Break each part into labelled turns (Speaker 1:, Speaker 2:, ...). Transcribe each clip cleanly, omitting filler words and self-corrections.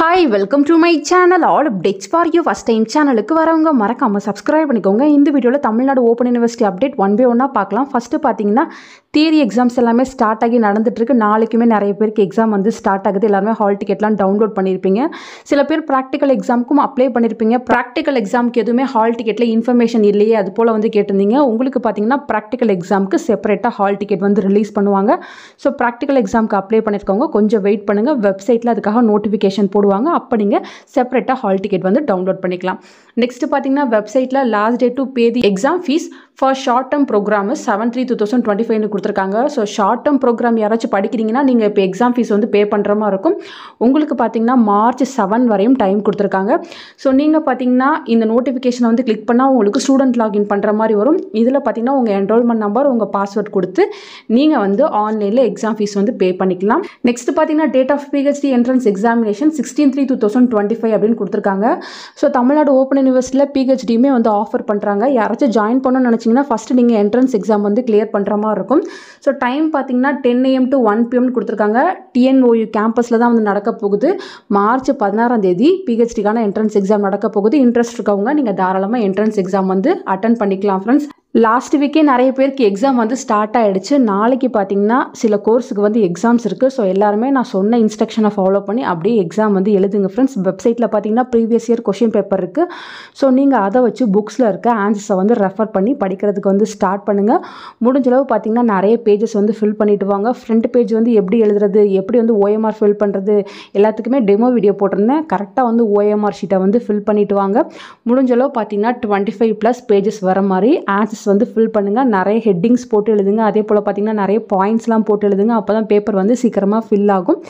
Speaker 1: Hi, welcome to my channel. All updates for you. First time சேனலுக்கு வரவங்க மறக்காம subscribe பண்ணிக்கோங்க. இந்த வீடியோல Tamil Nadu open university update 1 by 1 பார்க்கலாம். ஃபர்ஸ்ட் பாத்தீங்கன்னா தியரி எக்ஸாம்ஸ் எல்லாமே ஸ்டார்ட் ஆகி நடந்துட்டு இருக்கு. நாளைக்குமே நிறைய பேருக்கு எக்ஸாம் வந்து ஸ்டார்ட் ஆகுது. எல்லாரும் ஹால் டிக்கெட்லாம் டவுன்லோட் பண்ணிருப்பீங்க. சில பேர் பிராக்டிகல் எக்ஸாம்க்கும் அப்ளை பண்ணிருப்பீங்க. பிராக்டிகல் எக்ஸாம்க்கு எதுவுமே ஹால் டிக்கெட்ல இன்ஃபர்மேஷன் இல்லையே அது போல வந்து கேட்டிருந்தீங்க. உங்களுக்கு பாத்தீங்கன்னா பிராக்டிகல் எக்ஸாம்க்கு செப்பரேட்டா ஹால் டிக்கெட் வந்து ரிலீஸ் பண்ணுவாங்க. ஸோ பிராக்டிகல் எக்ஸாம்க்கு அப்ளை பண்ணிருக்கவங்க கொஞ்சம் வெயிட் பண்ணுங்க. வெப்சைட்ல அதுக்காக நோட்டிஃபிகேஷன் போடுவாங்க. அப்போ நீங்கள் செப்பரேட்டாக ஹால் டிக்கெட் வந்து டவுன்லோட் பண்ணிக்கலாம். நெக்ஸ்ட் பார்த்தீங்கன்னா வெப்சைட்டில் last day to pay the exam fees for short term programme 7/3/2025 கொடுத்துருக்காங்க. ஸோ ஷார்ட் டேர்ம் ப்ரோக்ராம் யாராச்சும் படிக்கிறீங்கன்னா நீங்கள் இப்போ எக்ஸாம் ஃபீஸ் வந்து பே பண்ணுற மாதிரி இருக்கும். உங்களுக்கு பார்த்தீங்கன்னா March 7 வரையும் டைம் கொடுத்துருக்காங்க. ஸோ நீங்கள் பார்த்தீங்கன்னா இந்த நோட்டிஃபிகேஷனை வந்து கிளிக் பண்ணால் உங்களுக்கு ஸ்டூடெண்ட் லாகின் பண்ணுற மாதிரி வரும். இதில் பார்த்தீங்கன்னா உங்கள் என்ரோல்மெண்ட் நம்பர் உங்கள் பாஸ்வேர்ட் கொடுத்து நீங்கள் வந்து ஆன்லைனில் எக்ஸாம் ஃபீஸ் வந்து பே பண்ணிக்கலாம். நெக்ஸ்ட் பார்த்தீங்கன்னா date of PhD entrance examination 16/3/2025 அப்படின்னு கொடுத்துருக்காங்க. ஸோ தமிழ்நாடு ஓப்பன் யூனிவர்சிட்டியில் PhDயுமே வந்து ஆஃபர் பண்ணுறாங்க. யாராச்சும் ஜாயின் பண்ணணும்னு நினச்சிங்கன்னா ஃபஸ்ட்டு நீங்கள் என்ட்ரன்ஸ் எக்ஸாம் வந்து கிளியர் பண்ணுற மாதிரி இருக்கும். ஸோ டைம் பார்த்தீங்கன்னா 10 AM to 1 PM கொடுத்துருக்காங்க. TNOU கேம்பஸில் தான் வந்து நடக்க போகுது. March 16 PhDக்கான என்ட்ரன்ஸ் எக்ஸாம் நடக்க போகுது. இன்ட்ரெஸ்ட் இருக்கவங்க நீங்கள் தாராளமாக என்ட்ரன்ஸ் எக்ஸாம் வந்து அட்டன் பண்ணிக்கலாம் ஃப்ரெண்ட்ஸ். லாஸ்ட் வீக்கே நிறைய பேருக்கு எக்ஸாம் வந்து ஸ்டார்ட் ஆகிடுச்சு. நாளைக்கு பார்த்தீங்கன்னா சில கோர்ஸுக்கு வந்து எக்ஸாம்ஸ் இருக்குது. ஸோ எல்லாருமே நான் சொன்ன இன்ஸ்ட்ரக்ஷனை ஃபாலோ பண்ணி அப்படியே எக்ஸாம் வந்து எழுதுங்க ஃப்ரெண்ட்ஸ். வெப்சைட்டில் பார்த்தீங்கன்னா ப்ரீவியஸ் இயர் கொஷின் பேப்பர் இருக்குது. ஸோ நீங்கள் அதை வச்சு புக்ஸில் இருக்க ஆன்சர்ஸை வந்து ரெஃபர் பண்ணி படிக்கிறதுக்கு வந்து ஸ்டார்ட் பண்ணுங்கள். முடிஞ்சளவு பார்த்தீங்கன்னா நிறைய பேஜஸ் வந்து ஃபில் பண்ணிட்டு வாங்க. ஃப்ரண்ட் பேஜ் வந்து எப்படி எழுதுறது, எப்படி வந்து OMR ஃபில் பண்ணுறது எல்லாத்துக்குமே டெமோ வீடியோ போட்டிருந்தேன். கரெக்டாக வந்து OMR ஷீட்டை வந்து ஃபில் பண்ணிட்டு வாங்க. முடிஞ்சளவு பார்த்தீங்கன்னா 25+ பேஜஸ் வர மாதிரி ஆன்சர்ஸ் வந்து ஃபில் பண்ணுங்க. நிறைய ஹெட்டிங்ஸ் போட்டு எழுதுங்க. அதே போல் பார்த்தீங்கன்னா நிறைய பாயிண்ட்ஸ்லாம் போட்டு எழுதுங்க. அப்போ தான் பேப்பர் வந்து சீக்கிரமாக ஃபில் ஆகும்.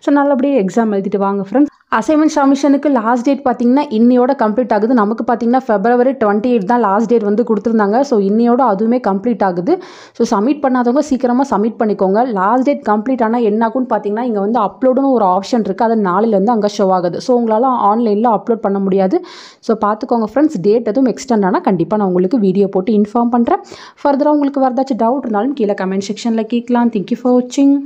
Speaker 1: ஸோ நல்லபடியாக எக்ஸாம் எழுதிட்டு வாங்க ஃப்ரெண்ட்ஸ். அசைன்மெண்ட் சப்மிஷனுக்கு லாஸ்ட் டேட் பார்த்தீங்கன்னா இன்னையோட கம்ப்ளீட் ஆகுது. நமக்கு பார்த்தீங்கன்னா February 28 தான் லாஸ்ட் டேட் வந்து கொடுத்துருந்தாங்க. ஸோ இன்னையோட அதுவுமே கம்ப்ளீட் ஆகுது. ஸோ சப்மிட் பண்ணாதவங்க சீக்கிரமாக சப்மிட் பண்ணிக்கோங்க. லாஸ்ட் டேட் கம்ப்ளீட் ஆனால் என்ன ஆகும்னு பார்த்தீங்கன்னா இங்கே வந்து அப்லோடுன்னு ஒரு ஆப்ஷன் இருக்குது. அது நாளையிலேருந்து அங்கே ஷோ ஆகுது. ஸோ உங்களால் ஆன்லைனில் அப்லோட் பண்ண முடியாது. ஸோ பார்த்துக்கோங்க ஃப்ரெண்ட்ஸ். டேட் எதுவும் எக்ஸ்டெண்ட் ஆனால் கண்டிப்பாக நான் உங்களுக்கு வீடியோ போட்டு இன்ஃபார்ம் பண்ணுறேன். ஃபர்தராக உங்களுக்கு வரதாச்சும் டவுட் இருந்தாலும் கீழே கமெண்ட் செக்ஷனில் கேட்கலாம். தேங்க்யூ ஃபார் வாட்சிங்.